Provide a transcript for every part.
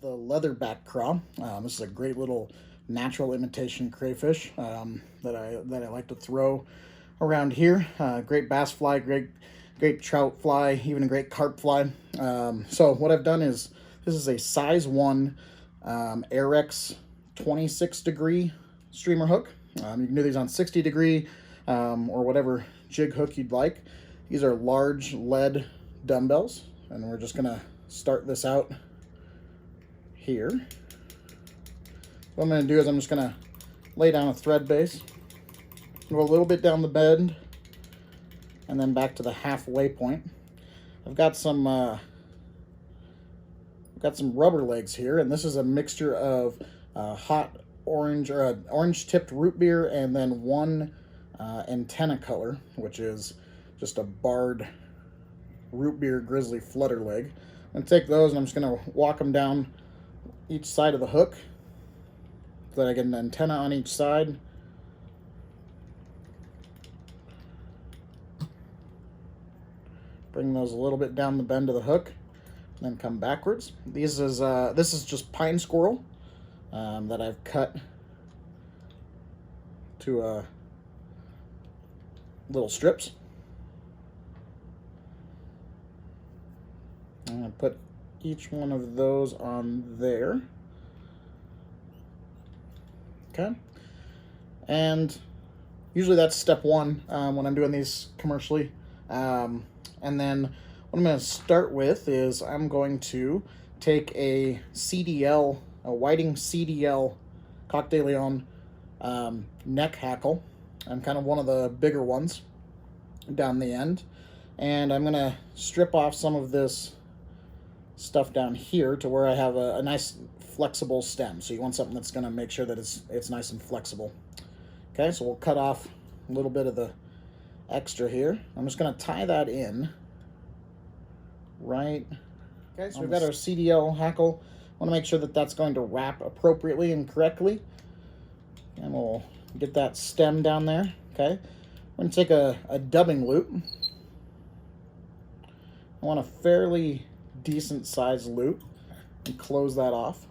the Leatherback Craw. This is a great little natural imitation crayfish that I like to throw around here. Great bass fly, great trout fly, even a great carp fly. So what I've done is this is a size 1 Airex 26 degree streamer hook. You can do these on 60 degree or whatever jig hook you'd like. These are large lead dumbbells, and we're just gonna start this out here. What I'm going to do is I'm just going to lay down a thread base, go a little bit down the bend, and then back to the halfway point. I've got some rubber legs here, and this is a mixture of hot orange or orange tipped root beer, and then one antenna color, which is just a barred root beer grizzly flutter leg. I'm going to take those and I'm just going to walk them down each side of the hook so that I get an antenna on each side. Bring those a little bit down the bend of the hook, and then come backwards. This is just pine squirrel that I've cut to little strips. I'm going to put each one of those on there. Okay. And usually that's step 1 when I'm doing these commercially. And then what I'm going to start with is I'm going to take a CDL, a Whiting CDL Coq de Leon neck hackle. I'm kind of one of the bigger ones down the end. And I'm going to strip off some of this stuff down here to where I have a nice flexible stem. So you want something that's going to make sure that it's nice and flexible. Okay, so we'll cut off a little bit of the extra here. I'm just going to tie that in right. Okay, so we've got our CDL hackle. I want to make sure that that's going to wrap appropriately and correctly. And we'll get that stem down there. Okay, I'm going to take a dubbing loop. I want a fairly decent sized loop and close that off.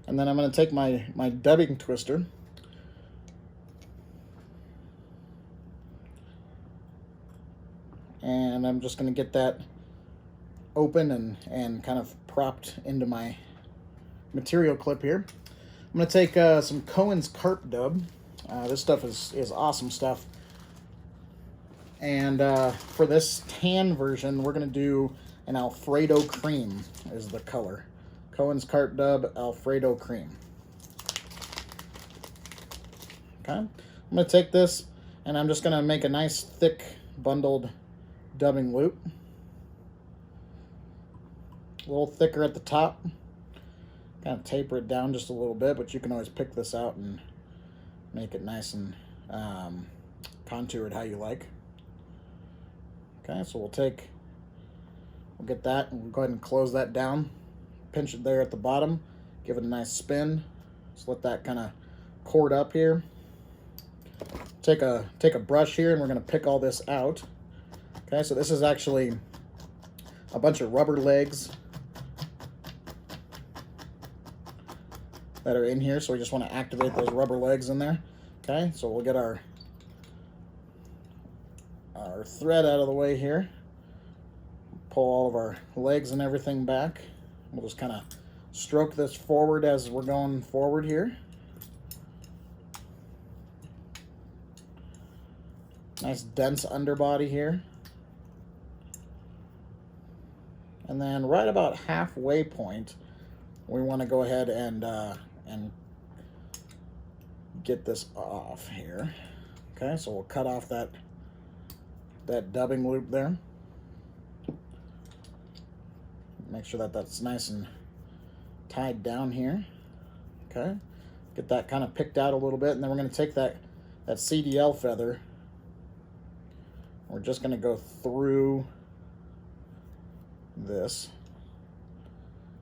And then I'm going to take my dubbing twister and I'm just going to get that open and kind of propped into my material clip here. I'm going to take some Cohen's carp dub. This stuff is awesome stuff. And for this tan version, we're going to do an Alfredo cream is the color. Cohen's carp dub Alfredo cream. Okay, I'm going to take this and I'm just going to make a nice thick bundled dubbing loop. A little thicker at the top. Kind of taper it down just a little bit, but you can always pick this out and make it nice and contoured how you like. Okay, so we'll get that and we'll go ahead and close that down. Pinch it there at the bottom, give it a nice spin. Just let that kind of cord up here. Take a brush here and we're going to pick all this out. Okay, so this is actually a bunch of rubber legs that are in here, so we just want to activate those rubber legs in there. Okay, so we'll get our thread out of the way here. Pull all of our legs and everything back. We'll just kind of stroke this forward as we're going forward here. Nice dense underbody here. And then right about halfway point, we want to go ahead and get this off here. Okay, so we'll cut off that dubbing loop there. Make sure that that's nice and tied down here. Okay, get that kind of picked out a little bit, and then we're going to take that CDL feather. We're just going to go through this.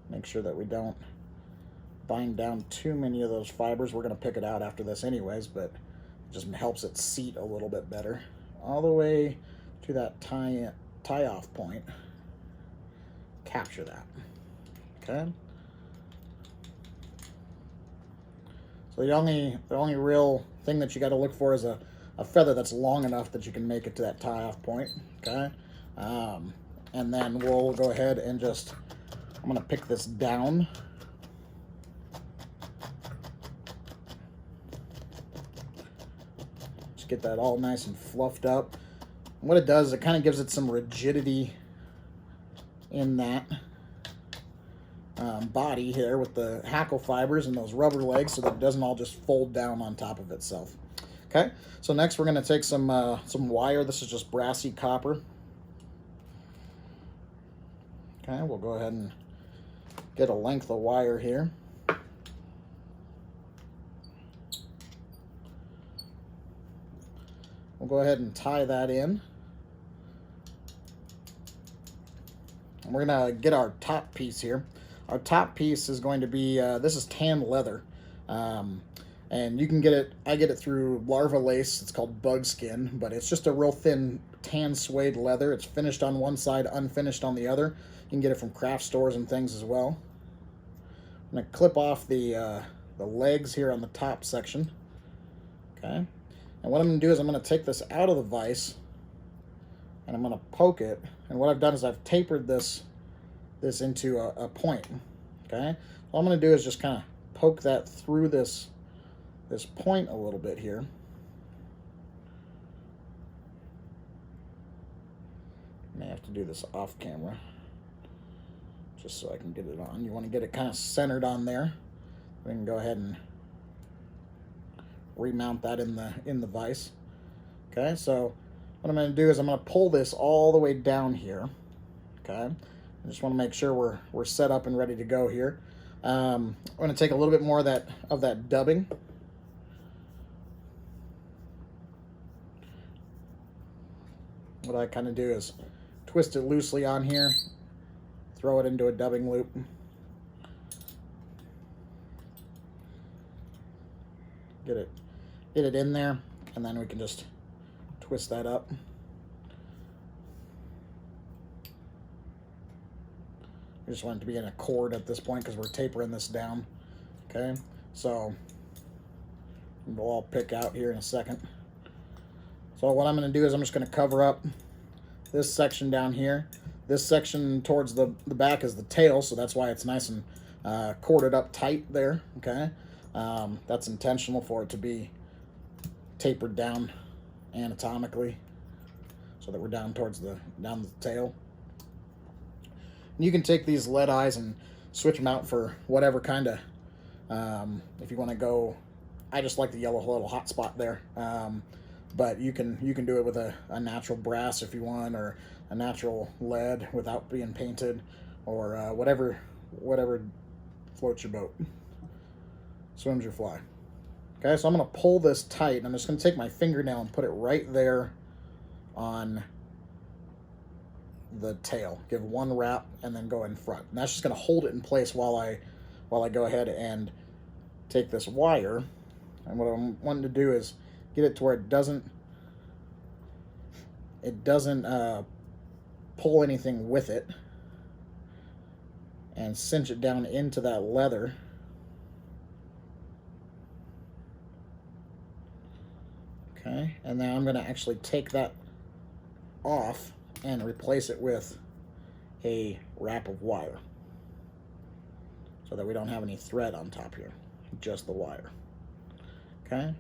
Make sure that we don't bind down too many of those fibers. We're going to pick it out after this anyways, but it just helps it seat a little bit better. All the way to that tie-off point. Capture that. Okay. So the only real thing that you got to look for is a feather that's long enough that you can make it to that tie-off point. Okay. And then we'll go ahead and just, I'm going to pick this down. Just get that all nice and fluffed up. And what it does is it kind of gives it some rigidity in that body here with the hackle fibers and those rubber legs, so that it doesn't all just fold down on top of itself. Okay, so next we're going to take some wire. This is just brassy copper. Okay, we'll go ahead and get a length of wire here. We'll go ahead and tie that in. And we're going to get our top piece here. Our top piece is going to be, this is tan leather. And you can get it, I get it through Larva Lace. It's called bugskin, but it's just a real thin tan suede leather. It's finished on one side, unfinished on the other. You can get it from craft stores and things as well. I'm going to clip off the legs here on the top section. Okay. And what I'm going to do is I'm going to take this out of the vise and I'm going to poke it. And what I've done is I've tapered this into a point. Okay. All I'm going to do is just kind of poke that through this point a little bit here. May have to do this off camera just so I can get it on. You want to get it kind of centered on there. We can go ahead and remount that in the vise. Okay, so what I'm going to do is I'm going to pull this all the way down here. Okay, I just want to make sure we're set up and ready to go here. I'm going to take a little bit more of that dubbing. What I kind of do is twist it loosely on here, throw it into a dubbing loop. Get it in there, and then we can just twist that up. We just want it to be in a cord at this point because we're tapering this down. Okay, so we'll all pick out here in a second. So what I'm going to do is I'm just going to cover up this section down here. This section towards the back is the tail, so that's why it's nice and corded up tight there. Okay, that's intentional for it to be tapered down anatomically, so that we're down towards the tail. And you can take these lead eyes and switch them out for whatever kind of, if you want to go, I just like the yellow little hot spot there. But you can do it with a natural brass if you want, or a natural lead without being painted, or whatever floats your boat, swims your fly. Okay, so I'm going to pull this tight, and I'm just going to take my fingernail and put it right there on the tail. Give one wrap and then go in front. And that's just going to hold it in place while I go ahead and take this wire. And what I'm wanting to do is get it to where it doesn't pull anything with it, and cinch it down into that leather. Okay, and then I'm going to actually take that off and replace it with a wrap of wire, so that we don't have any thread on top here, just the wire. Okay.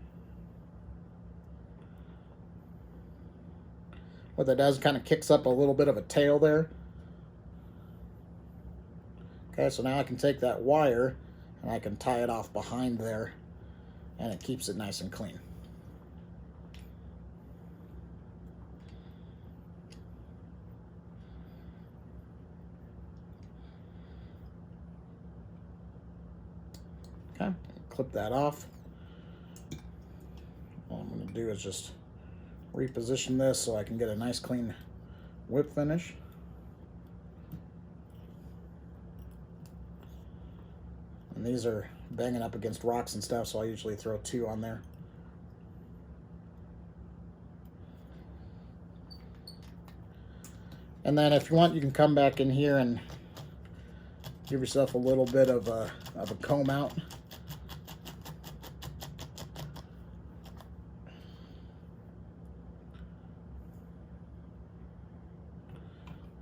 What that does, kind of kicks up a little bit of a tail there. Okay, so now I can take that wire and I can tie it off behind there, and it keeps it nice and clean. Okay, clip that off. All I'm going to do is just reposition this so I can get a nice clean whip finish. And these are banging up against rocks and stuff, so I usually throw 2 on there. And then if you want, you can come back in here and Give yourself a little bit of a comb out.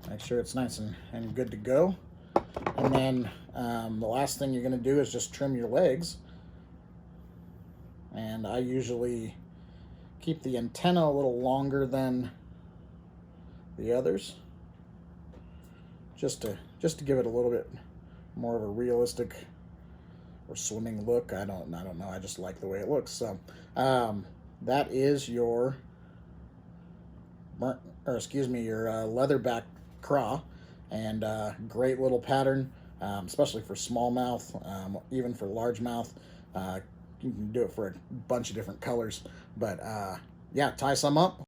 Make sure it's nice and good to go. And then the last thing you're going to do is just trim your legs. And I usually keep the antenna a little longer than the others, just to give it a little bit more of a realistic or swimming look. I don't know. I just like the way it looks. So that is your leatherback craw, and great little pattern, especially for smallmouth, even for largemouth. You can do it for a bunch of different colors, but yeah, tie some up.